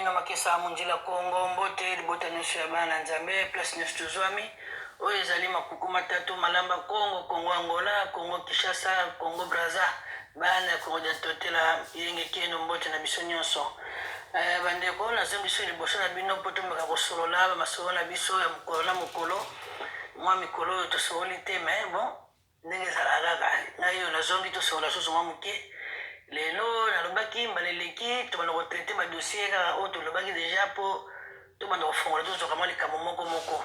na makesa munjila Kongo mbote libota nyonso ya bana nzambe place nyonso tozwami oyo ezali makuku matatu malamba Kongo Angola Kongo Kinshasa Kongo Brazza bana ya Kongo totela yenge keno mbote na biso nyonso bandeko nazo biso liboso na bino poto mbaka kosolola bamasolo na biso ya mokolo na mokolo mwa mikolo oyo tosoli te mais bon ndenge ezalaka kaka ngai oyo nazongi tosolola susu mwa moke lelo nalobaki mbaleleki tobanda kotraite badossier kaka oyo tolobaki deja mpo tobanda kofongola tozoka mwa likambo moko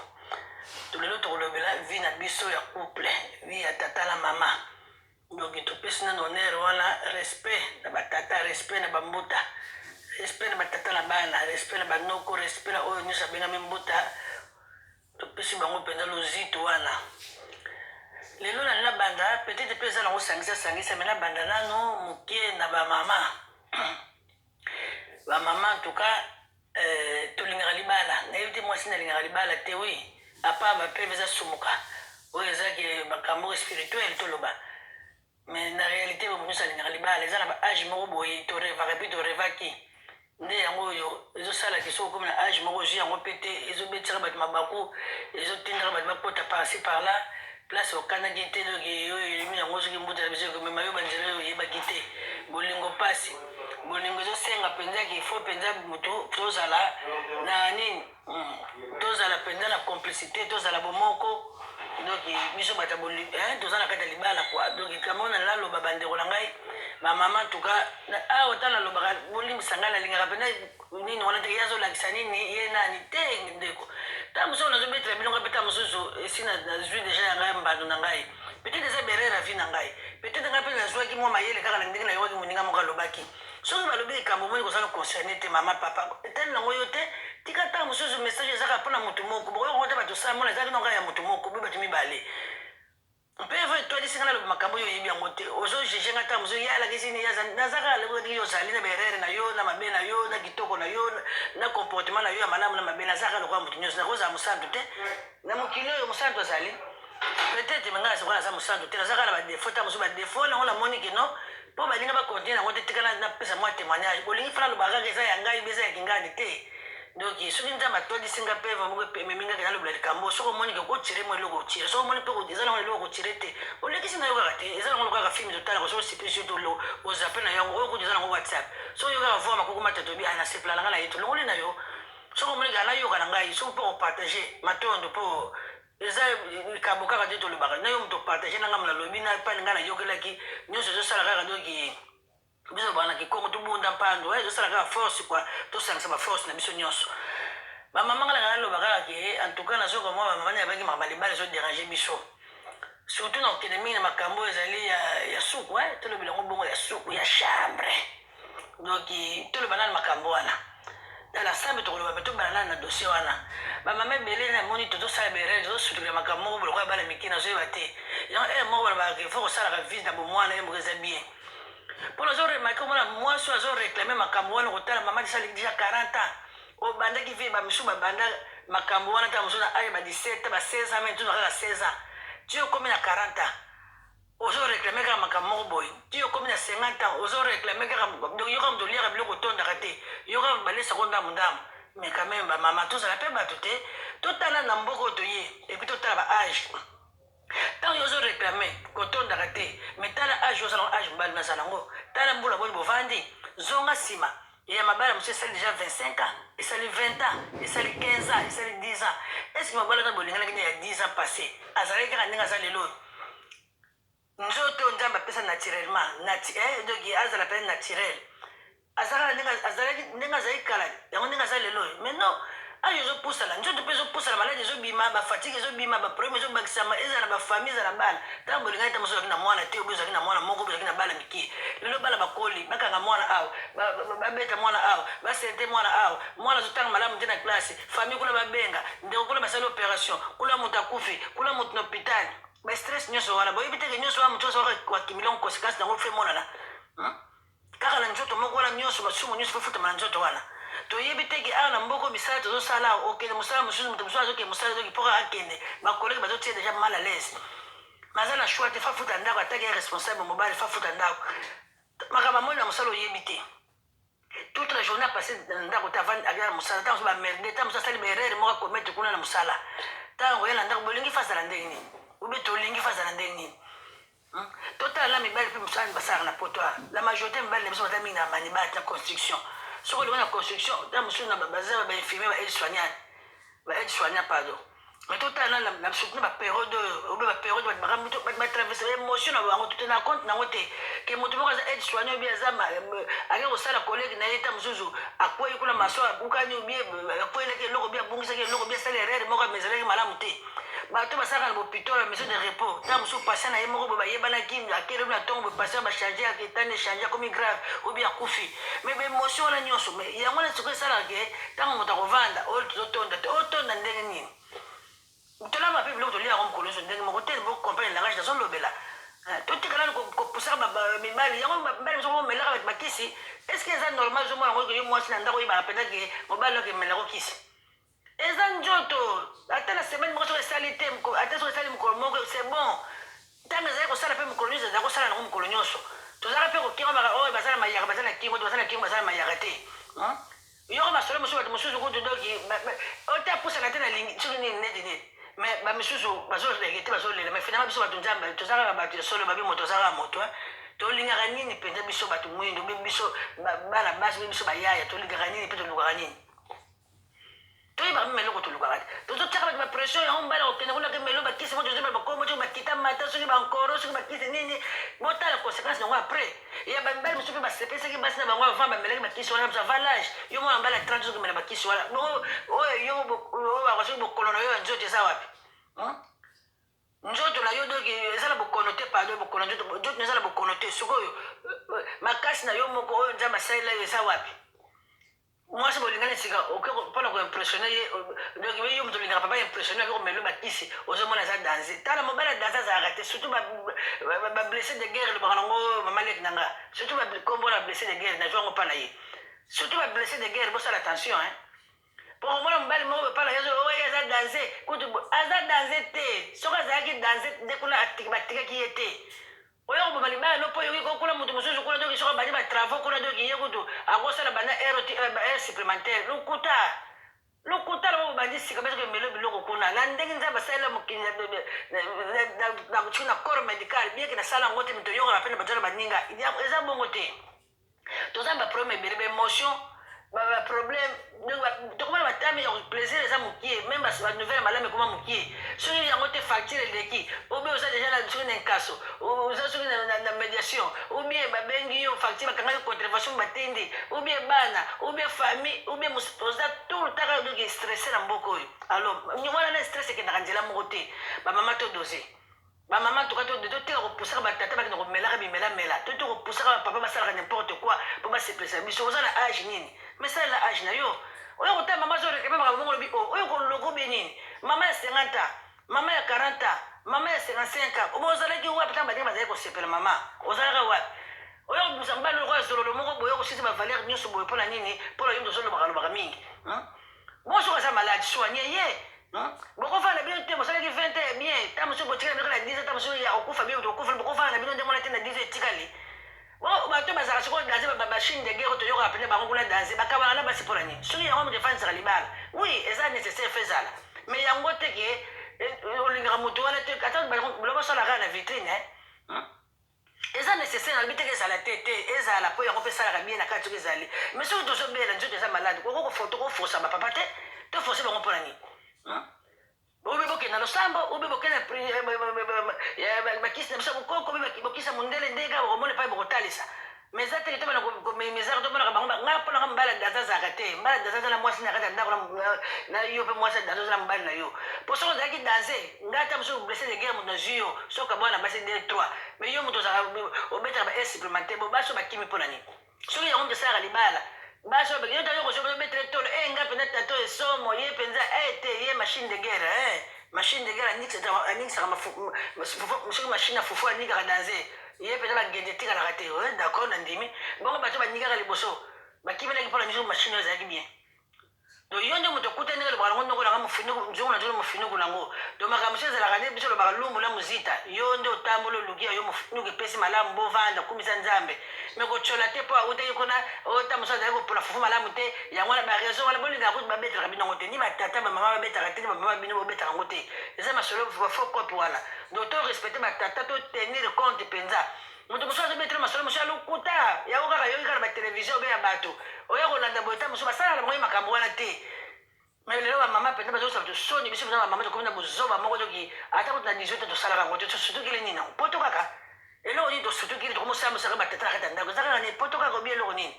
tolelo tokolobela vi na biso ya couple vi ya tata na mama donc topesi nano honneur wana respect na batata respect na bambuta respect na batata na bana respect na banoko respect na oyo nyonso abengami mbuta topesi bango mpenza lozito wana lelo na banda peut-être mpe eza nango sangisa me na banda nano moke na bamama bamama en tout cas tolingaka libala nayebi te mwasi nalingaka libala te wi apa bapeve eza sumuka oyo ezaki makambo spirituel toloba mais na réalité nyonso alingaka libala eza na baage moko boye torevaka mpe torevaki nde yango oyo ezosalaki soki okomi na age moko ozwi yango mpe te ezobetisaka bato mabaku ezotindaka bato bakota parci par là place okandaki te doki oyo elimi yango soki mbuta na biso ekomema yo banzela oyo oyebaki te bolingo mpasi bolingo ezosenga mpenzaki ifo mpenza moto tozala na nini tozala mpenza na complicité tozala bomoko donc biso bata toza na kati ya libala kua donc kambo na naloba bandeko na ngai bamama tuka awa ta nalobaka bolimbisa ngai nalingaka mpenza nini wana te ye azolakisa nini ye nani te ndeko ta mosusu nazobetela bilongo mpe ta mosusu esi nazwi deja ya ngai mbando na ngai peut-être eza berere avi na ngai peut-être ngai mpe nazwaki mwa mayele kaka na ndenge nayokaki moninga moko alobaki soki balobi likambo moni kozala concerne te mama papa etali nango yo te tika ta mosusu message ezaka mpona motu moko bokoyokongo te bato sala mona ezalaki nonga ya motu moko boye bato mibale mpe evo etwalisinga naloba makambo oyo oyebi yango te ozojuge nga ta mosusu ye alakisi nini nazaka alobaki yo ozali na berere na yo na mabe na yo na kitoko na yo na comportement na yo ya malamu na mabe nazaka lokola motu nyonso nakozala mosantu te na mokili oyo mosantu azali peut-être menga nasekola naza mosantu te nazaka na badefo ta mosusu badefo nango namoni keno mpo balinga bakontinue nango te tika napesa mwa témoignage bolingi fana loba kaka eza ya ngai beza ya kingani te donc soki nzambe atodisinga mpe vamoko ememingaka nalobela likambo soki omoni ke kotire mo eloko otire soki omoni mpe eza nango eloko otire te olekisi na yo kaka te eza nango lokaka filme totalaka soki osipesi to ozape na yango oyo kuti eza nango whatsapp soki oyokaka voi makoko matatobi nasepelala ngai na ye tolongoli na yo soki omoni kaka nayoka na ngai soki mpo kopartage matondo mpo eza likambo kaka te tolobaka na yo moto partage na ngai nalobi na mpani ngai nayokelaki nyonso ezosala kaka doki biso banaki kongo tobunda mpando ezosala kaka force kua tosangisa baforce na biso nyonso bamama ngai nanga naloba kaka ke en tout cas nazoka mwa bamama nayabaki makambo libala ezoderange biso surtout na kokende mingi na makambo ezali ya suku tolobi yango bongo ya suku ya chambre donc toloba nani makambo wana na sambe tokoloba mpe tobala nani na dossier wana bamama ebele namoni tozosala berere tozosutukila makambo moko boloko ya bana miki nazoyeba te yango moko balobaka fo kosalaka vise na bomwana ye moko eza bien mpo nazoremake omona mwasi oyo azoreklame makambo wana kotala mama tisaliki deja 40 ans obandaki vie bamisu babanda makambo wana ta mosusu na aye ba 17 ba 16 ans me tuna kaka 16 ans ti okomi na 40 ans ozoreklame kaka makambo moko boye ti okomi na 50 ans ozoreklame kaka yoka moto oliaka biloko otondaka te yoka balesako ndambo mais quand même bamama tozala mpe bato te totala na mboka oyo toye epuis totala baage ntango yo ozoreklame kotondaka te mais tala age ozala age mobali nazala yango tala mbula boni bovandi zonga nsima ya mabala mosusu esali déjà 25 ans esali 20 ans esali 15 ans esali 10 ans estce mobali aza bolinganaki nde ya 10 ans passé azalaki kaka ndenge aza lelo nzoto nzambe apesa naturellement donc azala mpe naturel azalaka ndenge azali kala yango ndenge aza lelo mais non ayo ezopusala nzoto mpe ezopusala maladi ezobima bafatigue ezobima baproblème ezobakisama ezala bafamille ezala bana ntango bolingani ta mosusu ozalaki na mwana te obi ozalaki na mwana moko obi ozalaki na bala mike lelo bala bakoli bakanga mwana awa babeta mwana awa basente mwana awa mwana azotanga malamu te na classe famille kuna babenga ndeko kuna basali opération kuna moto akufi kuna moto na hôpital bastress nyonso wana boyebi teke nyonso wana moto oso wakimiliongo conséquence nango fe monana kaka na nzoto moko wana nyonso basumu nyonso fofutama na nzoto wana toyebi teke awa na mboka misala tozosala awa okende mosala mosusu moto mosusu azokende mosala azoki mpoka akende bakolege bazotia deja mal à l'aise maza na shwa te fafuta ndako ataki ya responsable mobali fafuta ndako makambo amoni na mosala oyebi te toute la journée passé ndako tavan agala musala tango ba merde tango sali berere mo ko mettre kuna na musala tango yela ndako bolingi fasa la ndenge nini ube to lingi fasa la ndenge nini total la mibali pe musala basara na poto la majorité mibali biso batami na maniba ta construction soko le na construction ta musu na bazaba ba infirmier ba aide soignant pardon mais total la soutenir ba période ube ba période ba traverser émotion na bango tout na compte na ngote ke moto moko za aide soignant bien za ake kosala collègue na ye ta mosusu akwei kuna maso abukani ubie akweleke eloko bia abungisaki eloko bia asala erreur moko amezalaki malamu te bato basalaka na bopito na maison de repos ta mosusu patient na ye moko boye bayebanaki akele na ntongo boye patient bachange etani echange akomi grave obi akufi mais baémotion wana nyonso mais yango na sikoyo esalaka ke ntango moto akovanda oyo tozotonda te otonda ndenge nini tolamba mpe biloko tolia yango mokolo nyonso ndenge moko te bokomprendre langage nazolobela totikala kopusaka mibali yango mibali biso bomelaka bato bakisi est ce que eza normal ozomona yango yo mwasi na ndako oyebaka mpendake mobali oke emelako kisi eza nzoto ata na semaine moko soki esali te ata soki esali mokolo moko c'est bon ntango ezali kosala mpe mokolo nyonso ezali kosala nango mokolo nyonso tozalaka mpe kokinga oyo baza na mayaka baza na kingo baza na kingo baza na mayaka te yoko masolo mosusu bato mosusu kutu doki otapusaka te na lingi soki nini neti nini mais bamisusu bazoleke te bazolela mais finalement biso bato nzambe tozalaka bato ya solo babi moto ozalaka moto tolingaka nini mpenza biso bato mwindo biso bana basi biso bayaya tolingaka nini mpe tolukaka nini toyebaka mpe meloko tolukaka te tozotiaka bato bapression yango mbala kokende kunake melo bakisi mo tozobela bakomo soki bakita mata soki bankoro soki bakisi nini botala conséquence yango après ya bamibali mosusu mpe basepesaki basi na bango avant bamelaki bakisi wana biso avalage yo mwana mbala 30 soki omela bakisi wana oyo yo bakosoki bokolo na yo ya nzoto eza wapi nzoto na yo doki ezala bokono te pardon bokono nzoto ezala bokono te sikoyo makasi na yo moko oyo nzambe asalela yo eza wapi mwasi bolingani sika mpona koimpressionne ye donc yo moto olingaka papa impressionne ake komelo bakisi ozomona eza danger tala mobali adanse azalaka te surtout bablessé de guerre lobaka nango mama leki nanga surtout kombo na blessé de guerre nazwa yango mpa na ye surtout bablessé de guerre bosala attention po komona mobali moko bepala yezo oyo aza danger kutu aza danger te soki azalaki danger nde kuna batikaki ye te oyo koboma libala no mpo yoki kokuna moto mosusu kuna doki soki bandi batravau kuna doki ye kutu akosala banda aire supplémentaire lokuta labo bobandi sika besoki emelo biloko kuna na ndenge nzambe asalela mokili na corps médical bieke nasala yango te mito yokoka mpena bato wana baninga eza bongo te toza baproblème ebele baémotion baproblème tokomana batami ya plaisir eza mokie même banouvelle malamu ekoma mokie soki yango te facture eleki obie oza déjà soki na nkaso oza soki na médiation obie babengi yo facture bakangaki contravention batendi obie bana obie famille obie oza tout le temps doki stressé na mboka oyo alors wana na stress ekendaka nzela moko te bamama todose bamama toka totika kopusaka batata bakenda komelaka bimelamela totika kopusaka bapapa basalaka n'importe quoi mpo basepelisa biso oza na age nini mais salela age na yo oyo kotala mama azorekeme makambo mongo lobi oyo koloko be nini mama ya 50 ans mama ya 40 ans mama ya 55 ans obo ozalaki wapi ntango badenge bazali kosepela mama ozalaka wapi oyo kobusa mbali lokola zololo moko boye okosisi bavaleur nyonso boye mpona nini mpona yo tozolobaka mingi bonso aza malade soigne ye bokofana na bino te bosalaki 20 ans bien ta mosusu botikala biloko na 10 ans ta mosusu ya kokufa bino tokufa bokofana na bino nde mona te na 10 ans etikali bato bazalaka sikoyo danse bamachine de guerre toyoka pene bango kuna danse bakabana na basi mpona nini soki yango moto efandisaka libala oui eza nécessaire fe ezala mais yango te ke olingaka moto wana te ata biloko osalaka na vitrine eza nécessaire nalobi teke ezala te ezala mpo yango mpe esalaka bien na kati soki ezali mais soki tozobela nzoto eza malade tokoforsa bapapa te toforce bango mpona nini obe bokenda losambo obe bokenda bakisi na biso bokoko bokisa mondele ndenge bokomona epai bokotalisa mais eza teke tobana komemezaka tomonaka bango ngai mponaka mbala daza azalaka te mbala daza aza na mwasi na kati ya ndako na yo mpe mwasi daza oza na mobali na yo mpo soki ozalaki danse ngai ata mosuku blessé de guerre moto nazwi yo soki abwana basi 2-3 mais yo moto obetaka ba aire supplémentaire bo baso bakimi mpona nini soki yango moto esalaka libala baso yo tayo kosobetere tolo ngai mpenza tato esomo ye mpenza ete ye machine de guerre machine de guerre aningisaka soki machine ya fufu aningaka danse ye mpenza bagende etikalaka te d'accord na ndimi bongo bato baningaka liboso bakimelaki mpona miso machine oyo ezalaki bien donc yo nde moto okuta ndenge lobaka nango ndongo nanga mofiniku nzongo na nzongo mofiniku nango donc makambo so ezalaka nde biso lobaka lumbula muzita yo nde otambola oluki yo mofiniku epesi malamu bovanda kumisa nzambe me kotyola te mpo autaki kuna otamboso azali kopola fufu malamu te yango wana baraison wana bolingaka kuti babetaka binongo te ni batata bamama babetaka te ni bamama bino bobetaka ngo te eza masolo bafaux cope wana donc to respecte batata to tenir compte mpenza moto mosusu azobetela masolo mosusu alokuta yango kaka yoki kaka na batelevizio obe ya bato oya kolanda boyeta mosusu basalaka bango ye makambo wana te me lelo bamama mpenza bazosala tosoni biso mpenza bamama tokomi na bozoba moko toki ata kuti na 18 tosalaka yango te tosutukile nini yango poto kaka eloko nini tosutukile tokomosala mosaka batata na kati ya ndako eza kaka nini poto kaka obi eloko nini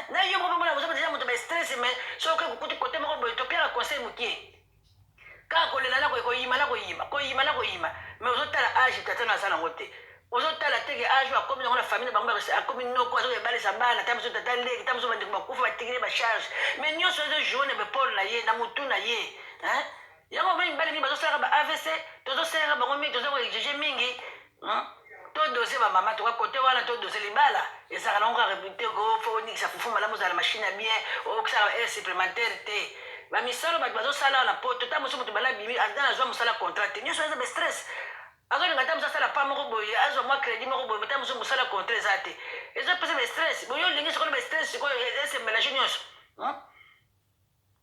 na yo moko mona bozoba deja moto bastress me soki okuti kote moko boye topiaka conseil mokie kaka kolela na koyima na koyima na koyima me ozotala age tata na asala yango te ozotala teke age akomi nango na famille na bango akomi noko azoyebalisa bana ta moso tata leki ta moso bandeko bakufa batikile bacharge me nyonso ezojourne bepole na ye na motu na ye yango omoni mibali mingi bazosalaka ba avc tozosalaka bango mingi toza koexige mingi todose bamama toka kote wana todose libala ezalaka nango kaka te fo onikisa fufu malamu ozala machine ya bien okisaka air supplémentaire te bamisalo bato bazosala na poto ta moso moto bala bimi aza nazwa mosala contrat te nyonso eza bastress azolinga ta moso asala pa moko boye azwa mwa crédit moko boye ta moso mosala contrat eza te ezopesa bastress boye olingi sikoyo bastress sikoyo esemélange nyonso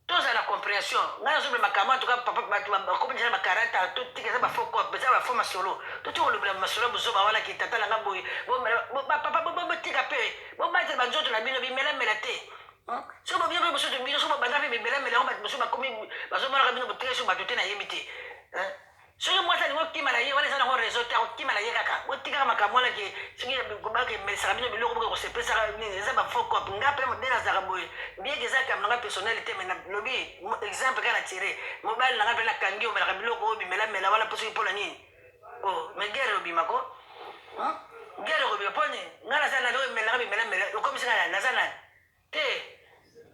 tozala compréhension ngai nazobela makambo antuka bato bakomi deja bakarata totika eza bafaux cope eza bafaux masolo toti kolobela masolo ya bozoba wana ki tata nanga boye papa botika mpe bobatela banzoto na bino bimelamela te soki babino mpe mosusu bino soki babanda mpe bimelamela yango bato mosusu bakomi bazomonaka bino botika soki bato te nayebi te soki mwasi alingi okima na ye wana eza nango réseau te akokima na ye kaka botikaka makambo wana ke soki bakemelisaka bino biloko boke kosepesaka nini eza bafaux cope nga mpe nde nazalaka boye bieke eza kambo nanga personnel te me nalobi exemple kaka na tire mobali nanga mpe nakangi omelaka biloko oyo bimelamela wana mpo soki mpona nini me guerre obimako guerre okobima mpo nini nga naza nani oyo emelaka bimelamela okomisaka naza nani te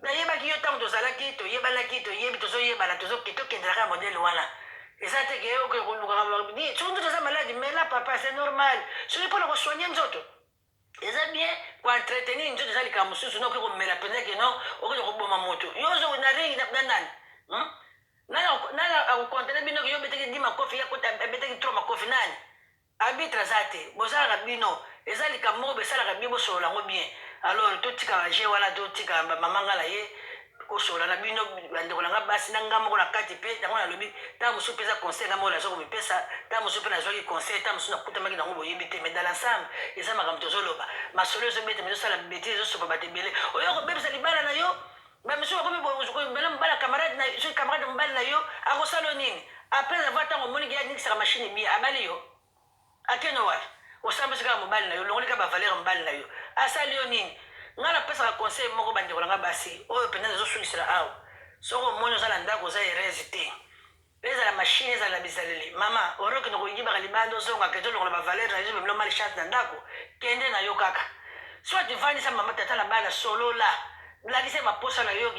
nayebaki yo ntango tozalaki toyebanaki toyebi tozoyebana tokendelaka modele wana eza teke okolukaka soki nzoto eza maladi mela papa c'est normal soki mpona kosoigne nzoto eza bien koentretenir nzoto eza likambo mosusu na okoki komela mpenza keno okoki koboma moto yo ozo na ringi na nani nani akokontene bino yo obetaki 10 makofi abetaki 3 makofi nani arbitre aza te bozalaka bino eza likambo moko besalaka bie bosolola yango bien alors totika baje wana totika bamamanga na ye kosola na bino bandeko na nga basi na nga moko na kati mpe yango nalobi ntango mosusu mpe eza conseil nga moko naza komipesa ntango mosusu mpe nazwaki conseil ntango mosusu nakutamaki nango boyebi te mais dans l'ensemble eza makambo tozoloba masolo ezobeta ezosala beti ezosopa bato ebele oyo kobebisa libala na yo bamisusu bakomi bela mobala camarade soki camarade mobali na yo akosala nini après avoir ntango omoniki anikisaka machine bie abali yo akeno wapi osambisi kaka mobali na yo longoli kaka bavalere mobali na yo asali yo nini nga napesaka conseil moko bandeko na nga basi oyo mpenza ezosulisela awa soki omoni oza na ndako oza erese te ezala mashine ezala bizaleli mama orokende koyibaka libanda ozongaka ezolongola bavalere na yo ezobemela mali chance na ndako kende na yo kaka soit tivandisa mama tata na bana solola lakisa maposa na yo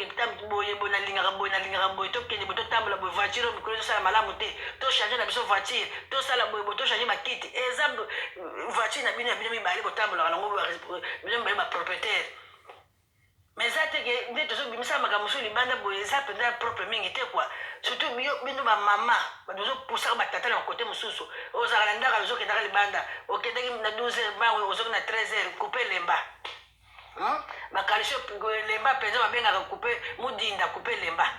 boye boye nalingaka boye tokende boye totambola boye voiture mikolo tosala malamu te tochange na biso voiture tosala boye boye tochange makiti eza voiture na bino ya bino mibale botambolaka nango bino mibale bapropriétaire mais eza teke nde tozobimisa makambo mosusu libanda boye eza mpenza propre mingi te kua surtout bino bamama bato ozopusaka batata na kote mosusu ozalaka na ndaka ozokendaka libanda okendaki na 12 heure ozoki na 13 heure coupe lemba bakalisio lemba mpenza babengaka coupe mudinda coupe lemba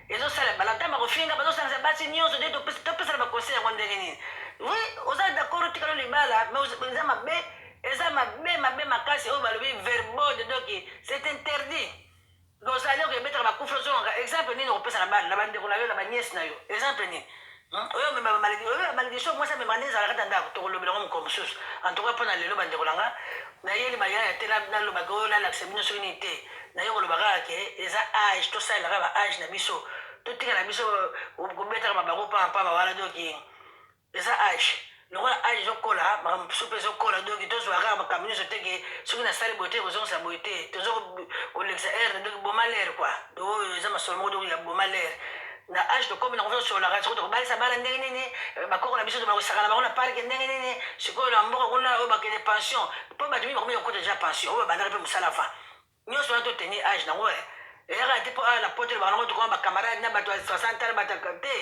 ezosala bala ntamba kofinga bazosalisa basi nyonso nde topesala baconseil yango ndenge nini oui oza d'accord otikalo libala mais eza mabe makasi oyo balobi verbode donc c'est interdit ozali okebetaka bakufa ozonga exemple nini okopesa na bana na bandeko na yo na baniese na yo exemple nini oyo mema bamaledition mwasi amema nde ezalaka ta ndako tokolobelango mokolo mosusu antuka mpo na lelo bandeko nanga nayeli mayaya te nalobaka oyo nalakisa bino soki nini te naye kolobaka kaka ke eza age tosalelaka ba age na biso totika na biso kobetaka mabango pampama wana doki eza age lokola age ezokola makambo mosusu mpe ezokola doki tozwaka kaka makambo nyonso teke soki nasali boye te kozongisa boye te toza kolekisa aire doki boma lere kua oyo eza masolo moko doki ya boma lere na age tokomi na konfiance solaka sikoyo tokobalisa bana ndenge nini bakoko na biso tobakosakana bango na parke ndenge nini sikoyo na mboka kuna oyo bakende pension mpo bato mingi bakomi kokota deja pension oyo babandaka mpe mosala fa nyonso wana toteni age nango eyaka te mpo awa na poto bango tokoma bacamarade na bato ya 60 ans bato te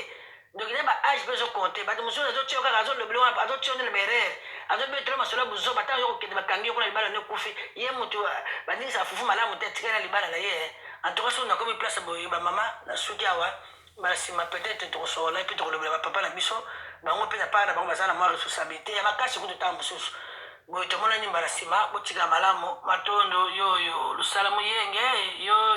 donc na baage mpe ezokonte bato mosusu azotia kaka azolobeli wana azotia nde na baerreur azobetela masolo ya buzo batanga yo kokende bakangi yo kuna libala ne ekufi ye moto bandingisa fufu malamu te atikali na libala na ye en tout cas soki nakomi place boye bamama na suki awa na nsima peut-être tokosokola mpe tokolobela bapapa na biso bango mpe na paa na bango baza na mwa responsabilité ya makasi kutu ntango mosusu boye tomona nyimba na nsima botika malamu matondo yoyo lusala muyenge yo